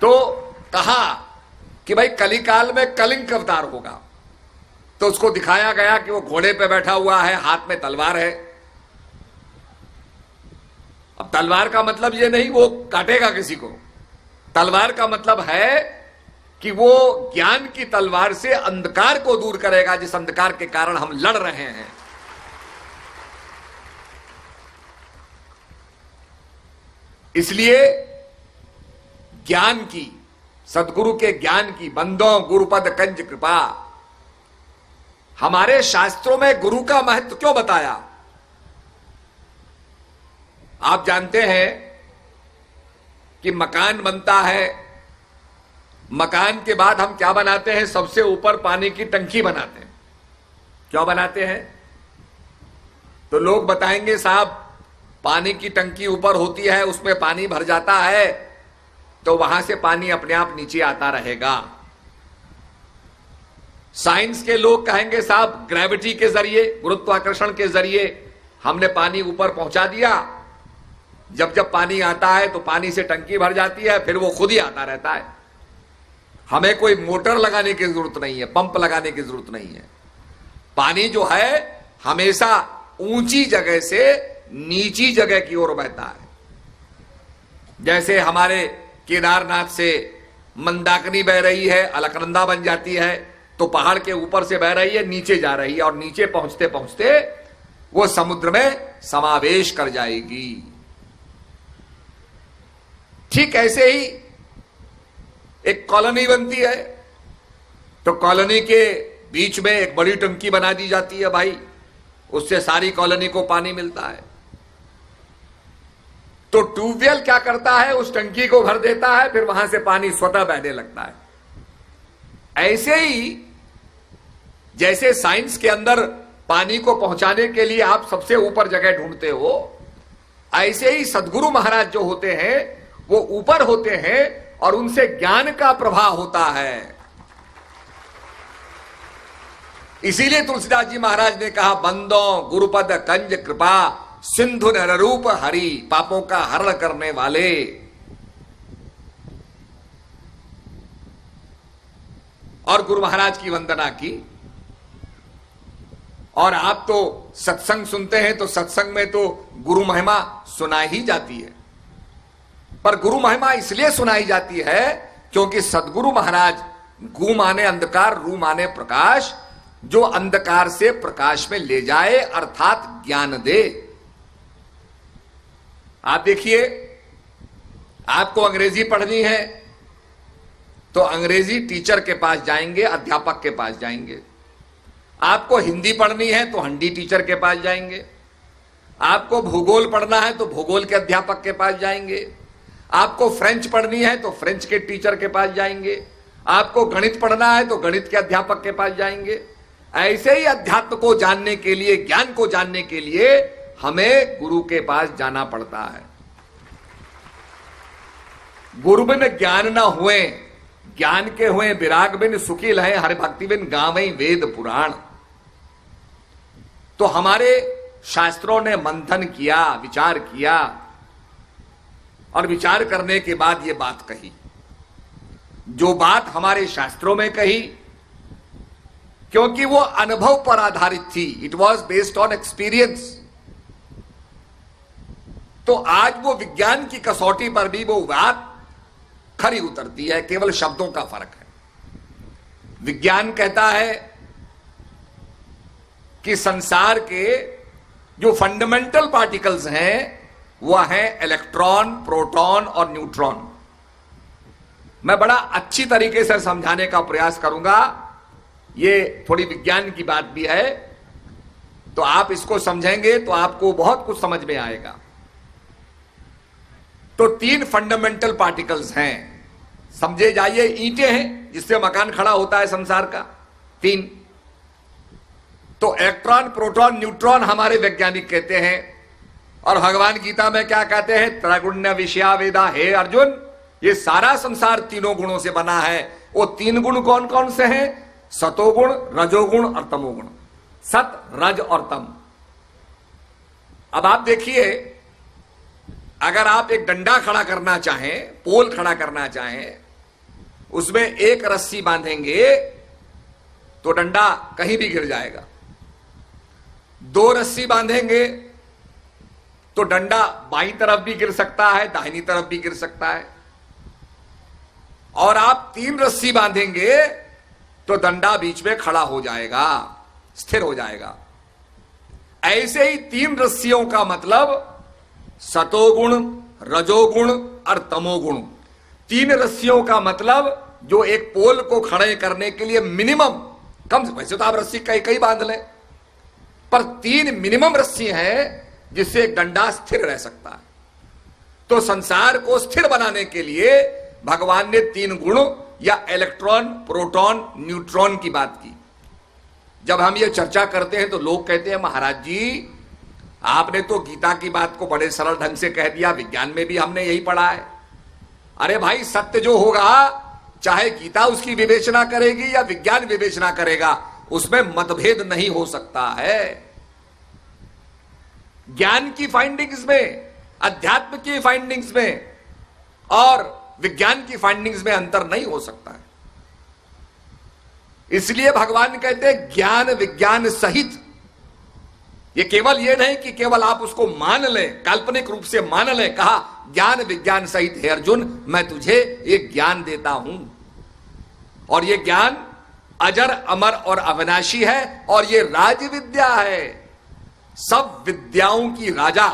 तो कहा कि भाई कलिकाल में कलिंग अवतार होगा। तो उसको दिखाया गया कि वो घोड़े पे बैठा हुआ है, हाथ में तलवार है। अब तलवार का मतलब ये नहीं वो काटेगा किसी को, तलवार का मतलब है कि वो ज्ञान की तलवार से अंधकार को दूर करेगा, जिस अंधकार के कारण हम लड़ रहे हैं। इसलिए ज्ञान की, सदगुरु के ज्ञान की, बंदों गुरुपद कंज कृपा। हमारे शास्त्रों में गुरु का महत्व क्यों बताया? आप जानते हैं कि मकान बनता है, मकान के बाद हम क्या बनाते हैं? सबसे ऊपर पानी की टंकी बनाते हैं। क्यों बनाते हैं? तो लोग बताएंगे साहब पानी की टंकी ऊपर होती है, उसमें पानी भर जाता है तो वहां से पानी अपने आप नीचे आता रहेगा। साइंस के लोग कहेंगे साहब ग्रेविटी के जरिए, गुरुत्वाकर्षण के जरिए हमने पानी ऊपर पहुंचा दिया, जब जब पानी आता है तो पानी से टंकी भर जाती है, फिर वो खुद ही आता रहता है। हमें कोई मोटर लगाने की जरूरत नहीं है, पंप लगाने की जरूरत नहीं है। पानी जो है हमेशा ऊंची जगह से नीची जगह की ओर बहता है। जैसे हमारे केदारनाथ से मंदाकिनी बह रही है, अलकनंदा बन जाती है, तो पहाड़ के ऊपर से बह रही है, नीचे जा रही है, और नीचे पहुंचते पहुंचते वो समुद्र में समावेश कर जाएगी। ठीक ऐसे ही एक कॉलोनी बनती है, तो कॉलोनी के बीच में एक बड़ी टंकी बना दी जाती है भाई, उससे सारी कॉलोनी को पानी मिलता है। तो ट्यूबवेल क्या करता है? उस टंकी को भर देता है, फिर वहां से पानी स्वतः बहने लगता है। ऐसे ही जैसे साइंस के अंदर पानी को पहुंचाने के लिए आप सबसे ऊपर जगह ढूंढते हो, ऐसे ही सदगुरु महाराज जो होते हैं वो ऊपर होते हैं और उनसे ज्ञान का प्रवाह होता है। इसीलिए तुलसीदास जी महाराज ने कहा बंदों गुरुपद कंज कृपा, सिंधु नररूप हरि, पापों का हरण करने वाले। और गुरु महाराज की वंदना की। और आप तो सत्संग सुनते हैं, तो सत्संग में तो गुरु महिमा सुनाई ही जाती है। पर गुरु महिमा इसलिए सुनाई जाती है क्योंकि सदगुरु महाराज गु माने अंधकार, रू माने प्रकाश, जो अंधकार से प्रकाश में ले जाए, अर्थात ज्ञान दे। आप देखिए, आपको अंग्रेजी पढ़नी है तो अंग्रेजी टीचर के पास जाएंगे, अध्यापक के पास जाएंगे। आपको हिंदी पढ़नी है तो हिंदी टीचर के पास जाएंगे। आपको भूगोल पढ़ना है तो भूगोल के अध्यापक के पास जाएंगे। आपको फ्रेंच पढ़नी है तो फ्रेंच के टीचर के पास जाएंगे। आपको गणित पढ़ना है तो गणित के अध्यापक के पास जाएंगे। ऐसे ही अध्यात्म को जानने के लिए, ज्ञान को जानने के लिए हमें गुरु के पास जाना पड़ता है। गुरु बिन ज्ञान न हुए, ज्ञान के हुए विराग बिन सुखी लहे, हरि भक्ति बिन गावई वेद पुराण। तो हमारे शास्त्रों ने मंथन किया, विचार किया, और विचार करने के बाद यह बात कही। जो बात हमारे शास्त्रों में कही, क्योंकि वो अनुभव पर आधारित थी, it was based on experience, तो आज वो विज्ञान की कसौटी पर भी वो बात खरी उतरती है। केवल शब्दों का फर्क है। विज्ञान कहता है कि संसार के जो फंडामेंटल पार्टिकल्स हैं वह हैं इलेक्ट्रॉन, प्रोटॉन और न्यूट्रॉन। मैं बड़ा अच्छी तरीके से समझाने का प्रयास करूंगा, ये थोड़ी विज्ञान की बात भी है, तो आप इसको समझेंगे तो आपको बहुत कुछ समझ में आएगा। तो 3 फंडामेंटल पार्टिकल्स हैं, समझे जाइए। ईंटें हैं जिससे मकान खड़ा होता है संसार का, 3। तो इलेक्ट्रॉन, प्रोटॉन, न्यूट्रॉन हमारे वैज्ञानिक कहते हैं। और भगवान गीता में क्या कहते हैं? त्रैगुण्य विषया वेदा, हे अर्जुन, ये सारा संसार 3 गुणों से बना है। वो 3 गुण कौन कौन से हैं? सतोगुण, रजोगुण और तमोगुण। सत, रज और तम। अब आप देखिए, अगर आप एक डंडा खड़ा करना चाहें, पोल खड़ा करना चाहें, उसमें एक रस्सी बांधेंगे तो डंडा कहीं भी गिर जाएगा, दो रस्सी बांधेंगे तो डंडा बाईं तरफ भी गिर सकता है, दाहिनी तरफ भी गिर सकता है, और आप तीन रस्सी बांधेंगे तो डंडा बीच में खड़ा हो जाएगा, स्थिर हो जाएगा। ऐसे ही तीन रस्सियों का मतलब सतोगुण, रजोगुण और तमोगुण। तीन रस्सियों का मतलब जो एक पोल को खड़े करने के लिए मिनिमम, कम से वैसे तो आप रस्सी कई कई बांध लें, पर तीन मिनिमम रस्सी हैं जिससे एक डंडा स्थिर रह सकता है। तो संसार को स्थिर बनाने के लिए भगवान ने तीन गुण या इलेक्ट्रॉन, प्रोटॉन, न्यूट्रॉन की बात की। जब हम ये चर्चा करते हैं तो लोग कहते हैं महाराज जी आपने तो गीता की बात को बड़े सरल ढंग से कह दिया, विज्ञान में भी हमने यही पढ़ा है। अरे भाई सत्य जो होगा, चाहे गीता उसकी विवेचना करेगी या विज्ञान विवेचना करेगा, उसमें मतभेद नहीं हो सकता है। ज्ञान की फाइंडिंग्स में, अध्यात्म की फाइंडिंग्स में और विज्ञान की फाइंडिंग्स में अंतर नहीं हो सकता है। इसलिए भगवान कहते हैं ज्ञान विज्ञान सहित। ये केवल ये नहीं कि केवल आप उसको मान लें, काल्पनिक रूप से मान लें, कहा ज्ञान विज्ञान सहित हे अर्जुन मैं तुझे ये ज्ञान देता हूं, और ये ज्ञान अजर अमर और अविनाशी है, और ये राज विद्या है, सब विद्याओं की राजा।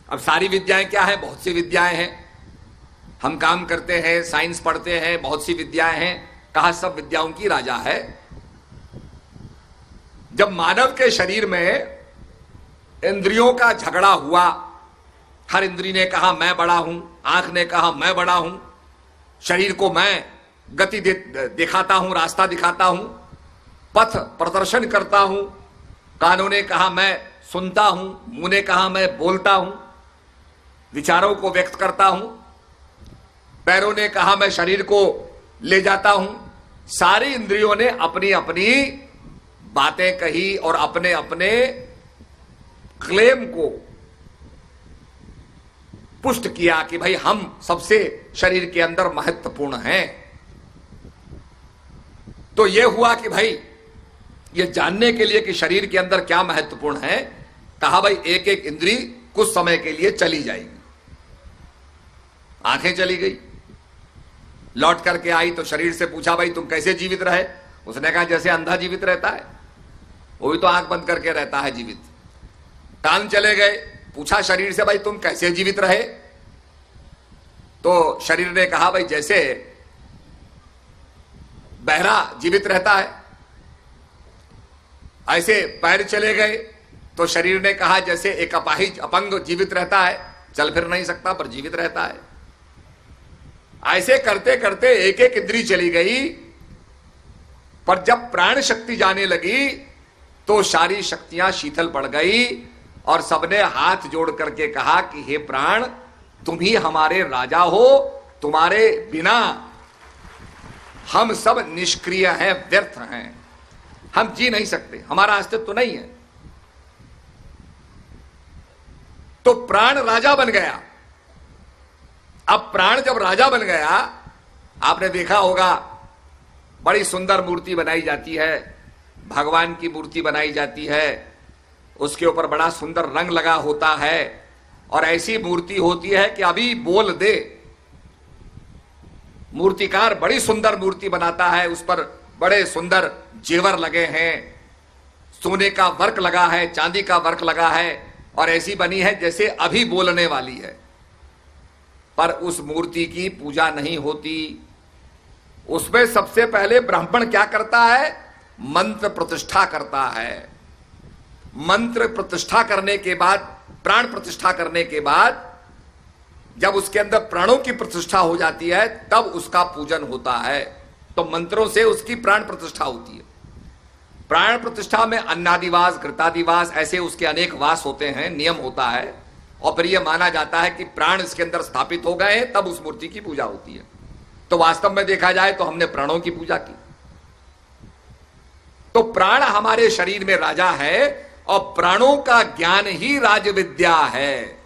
अब सारी विद्याएं क्या है? बहुत सी विद्याएं हैं, हम काम करते हैं, साइंस पढ़ते हैं, बहुत सी विद्याएं हैं, कहा सब विद्याओं की राजा है। जब मानव के शरीर में इंद्रियों का झगड़ा हुआ, हर इंद्री ने कहा मैं बड़ा हूं, आंख ने कहा मैं बड़ा हूं, शरीर को मैं गति दिखाता हूं, रास्ता दिखाता हूं, पथ प्रदर्शन करता हूं, कानों ने कहा मैं सुनता हूं, मुंह ने कहा मैं बोलता हूं, विचारों को व्यक्त करता हूं, पैरों ने कहा मैं शरीर को ले जाता हूं। सारी इंद्रियों ने अपनी अपनी बातें कही और अपने अपने क्लेम को पुष्ट किया कि भाई हम सबसे शरीर के अंदर महत्वपूर्ण हैं। तो यह हुआ कि भाई ये जानने के लिए कि शरीर के अंदर क्या महत्वपूर्ण है, कहा भाई एक एक इंद्री कुछ समय के लिए चली जाएगी। आंखें चली गई, लौट करके आई तो शरीर से पूछा भाई तुम कैसे जीवित रहे? उसने कहा जैसे अंधा जीवित रहता है, वो भी तो आंख बंद करके रहता है जीवित। कान चले गए, पूछा शरीर से भाई तुम कैसे जीवित रहे? तो शरीर ने कहा भाई जैसे बहरा जीवित रहता है। ऐसे पैर चले गए तो शरीर ने कहा जैसे एक अपाहिज अपंग जीवित रहता है, चल फिर नहीं सकता पर जीवित रहता है। ऐसे करते करते एक एक इंद्री चली गई, पर जब प्राण शक्ति जाने लगी तो सारी शक्तियां शीतल पड़ गई और सबने हाथ जोड़ करके कहा कि हे प्राण तुम ही हमारे राजा हो, तुम्हारे बिना हम सब निष्क्रिय हैं, व्यर्थ हैं, हम जी नहीं सकते, हमारा अस्तित्व तो नहीं है। तो प्राण राजा बन गया। अब प्राण जब राजा बन गया, आपने देखा होगा बड़ी सुंदर मूर्ति बनाई जाती है, भगवान की मूर्ति बनाई जाती है, उसके ऊपर बड़ा सुंदर रंग लगा होता है और ऐसी मूर्ति होती है कि अभी बोल दे। मूर्तिकार बड़ी सुंदर मूर्ति बनाता है, उस पर बड़े सुंदर जेवर लगे हैं, सोने का वर्क लगा है, चांदी का वर्क लगा है, और ऐसी बनी है जैसे अभी बोलने वाली है। पर उस मूर्ति की पूजा नहीं होती। उसमें सबसे पहले ब्राह्मण क्या करता है? मंत्र प्रतिष्ठा करता है। मंत्र प्रतिष्ठा करने के बाद, प्राण प्रतिष्ठा करने के बाद, जब उसके अंदर प्राणों की प्रतिष्ठा हो जाती है तब उसका पूजन होता है। तो मंत्रों से उसकी प्राण प्रतिष्ठा होती है। प्राण प्रतिष्ठा में अन्नादिवास, घृतादिवास, ऐसे उसके अनेक वास होते हैं, नियम होता है, और फिर यह माना जाता है कि प्राण इसके अंदर स्थापित हो गए हैं, तब उस मूर्ति की पूजा होती है। तो वास्तव में देखा जाए तो हमने प्राणों की पूजा की। तो प्राण हमारे शरीर में राजा है और प्राणों का ज्ञान ही राज विद्या है।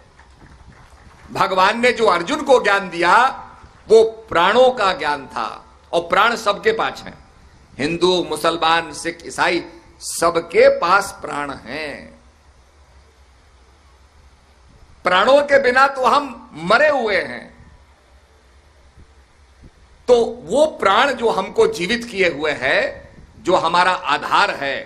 भगवान ने जो अर्जुन को ज्ञान दिया वो प्राणों का ज्ञान था। और प्राण सबके पास हैं, हिंदू, मुसलमान, सिख, ईसाई, सबके पास प्राण हैं। प्राणों के बिना तो हम मरे हुए हैं। तो वो प्राण जो हमको जीवित किए हुए है, जो हमारा आधार है,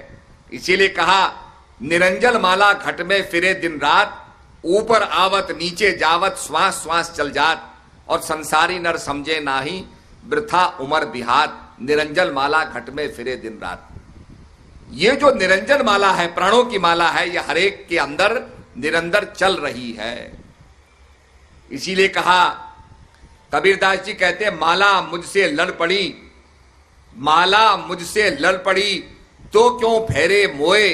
इसीलिए कहा निरंजन माला घट में फिरे दिन रात, ऊपर आवत नीचे जावत श्वास श्वास चल जात, और संसारी नर समझे नाही वृथा उमर बिहात, निरंजन माला घट में फिरे दिन रात। ये जो निरंजन माला है, प्राणों की माला है, ये हरेक के अंदर निरंतर चल रही है। इसीलिए कहा, कबीरदास जी कहते हैं, माला मुझसे लड़ पड़ी, माला मुझसे लड़ पड़ी तो क्यों फेरे मोए,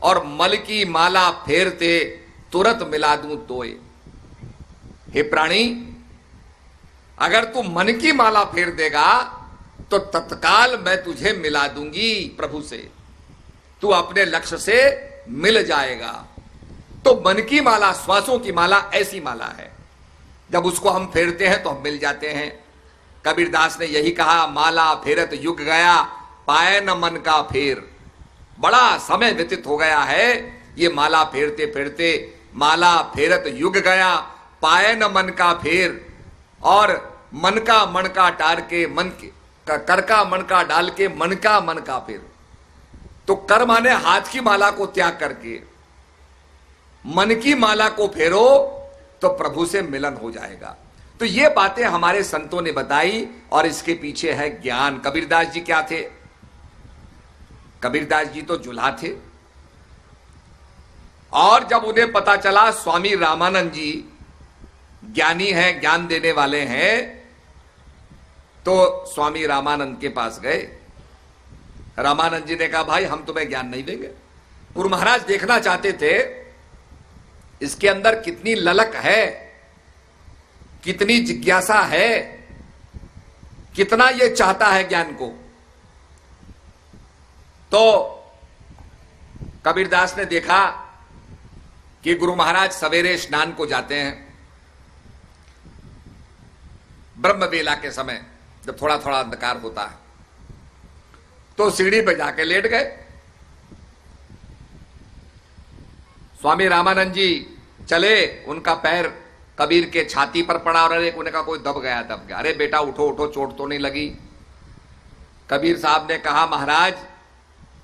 और मल की माला फेरते तुरंत मिला दूं तोए। हे प्राणी, अगर तू मन की माला फेर देगा तो तत्काल मैं तुझे मिला दूंगी प्रभु से, तू अपने लक्ष्य से मिल जाएगा। तो मन की माला, श्वासों की माला ऐसी माला है, जब उसको हम फेरते हैं तो हम मिल जाते हैं। कबीरदास ने यही कहा, माला फेरत युग गया, पाए न मन का फेर। बड़ा समय व्यतीत हो गया है ये माला फेरते फेरते, माला फेरत युग गया, पाए न मन का फेर। और मन का टार के, मन के कर का मन का डाल के, मन का फेर। तो कर माने हाथ की माला को त्याग करके मन की माला को फेरो तो प्रभु से मिलन हो जाएगा। तो ये बातें हमारे संतों ने बताई, और इसके पीछे है ज्ञान। कबीरदास जी क्या थे? कबीरदास जी तो जुल्हा थे। और जब उन्हें पता चला स्वामी रामानंद जी ज्ञानी हैं, ज्ञान देने वाले हैं, तो स्वामी रामानंद के पास गए। रामानंद जी ने कहा, भाई हम तुम्हें ज्ञान नहीं देंगे। गुरु महाराज देखना चाहते थे इसके अंदर कितनी ललक है, कितनी जिज्ञासा है, कितना ये चाहता है ज्ञान को। तो कबीरदास ने देखा कि गुरु महाराज सवेरे स्नान को जाते हैं, ब्रह्म बेला के समय, जब थोड़ा थोड़ा अंधकार होता है, तो सीढ़ी पर जाके लेट गए। स्वामी रामानंद जी चले, उनका पैर कबीर के छाती पर पड़ा, और एक उन्हें कहा कोई दब गया। अरे बेटा उठो उठो, चोट तो नहीं लगी? कबीर साहब ने कहा, महाराज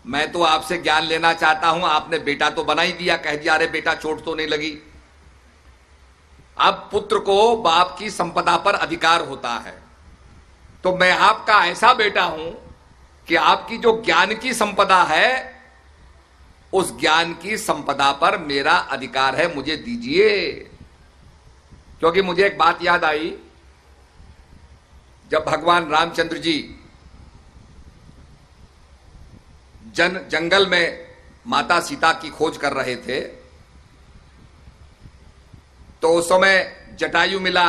मैं तो आपसे ज्ञान लेना चाहता हूं, आपने बेटा तो बना ही दिया, कह दिया अरे बेटा चोट तो नहीं लगी। अब पुत्र को बाप की संपदा पर अधिकार होता है, तो मैं आपका ऐसा बेटा हूं कि आपकी जो ज्ञान की संपदा है, उस ज्ञान की संपदा पर मेरा अधिकार है, मुझे दीजिए। क्योंकि मुझे एक बात याद आई, जब भगवान रामचंद्र जी जंगल में माता सीता की खोज कर रहे थे, तो उस समय जटायु मिला।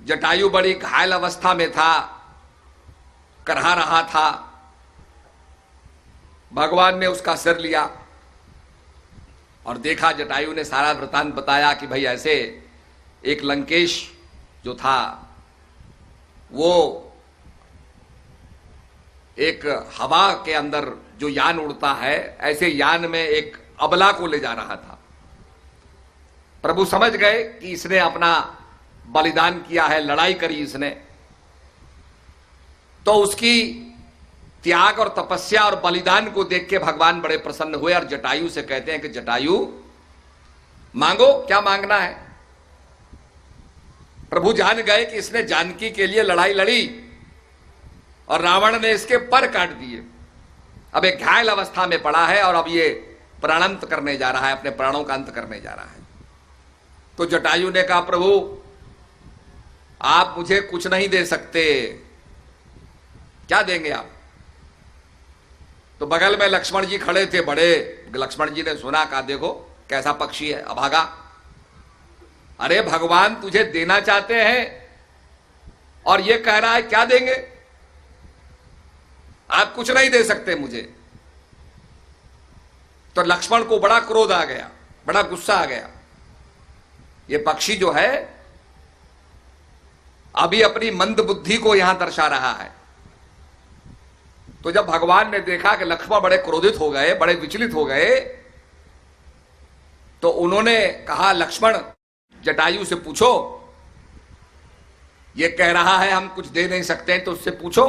जटायु बड़ी घायल अवस्था में था, करहा रहा था। भगवान ने उसका सिर लिया और देखा, जटायु ने सारा वृतांत बताया कि भाई ऐसे एक लंकेश जो था, वो एक हवा के अंदर जो यान उड़ता है, ऐसे यान में एक अबला को ले जा रहा था। प्रभु समझ गए कि इसने अपना बलिदान किया है, लड़ाई करी इसने, तो उसकी त्याग और तपस्या और बलिदान को देख के भगवान बड़े प्रसन्न हुए, और जटायु से कहते हैं कि जटायु मांगो, क्या मांगना है। प्रभु जान गए कि इसने जानकी के लिए लड़ाई लड़ी और रावण ने इसके पर काट दिए। अब एक घायल अवस्था में पड़ा है और अब ये प्राणांत करने जा रहा है, अपने प्राणों का अंत करने जा रहा है। तो जटायु ने कहा, प्रभु आप मुझे कुछ नहीं दे सकते, क्या देंगे आप? तो बगल में लक्ष्मण जी खड़े थे, बड़े लक्ष्मण जी ने सुना, कहा देखो कैसा पक्षी है, अभागा। अरे भगवान तुझे देना चाहते हैं और ये कह रहा है क्या देंगे? आप कुछ नहीं दे सकते मुझे। तो लक्ष्मण को बड़ा क्रोध आ गया, बड़ा गुस्सा आ गया। ये पक्षी जो है अभी अपनी मंद बुद्धि को यहां दर्शा रहा है। तो जब भगवान ने देखा कि लक्ष्मण बड़े क्रोधित हो गए, बड़े विचलित हो गए, तो उन्होंने कहा, लक्ष्मण जटायु से पूछो, ये कह रहा है हम कुछ दे नहीं सकते हैं, तो उससे पूछो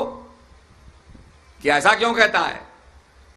कि ऐसा क्यों कहता है।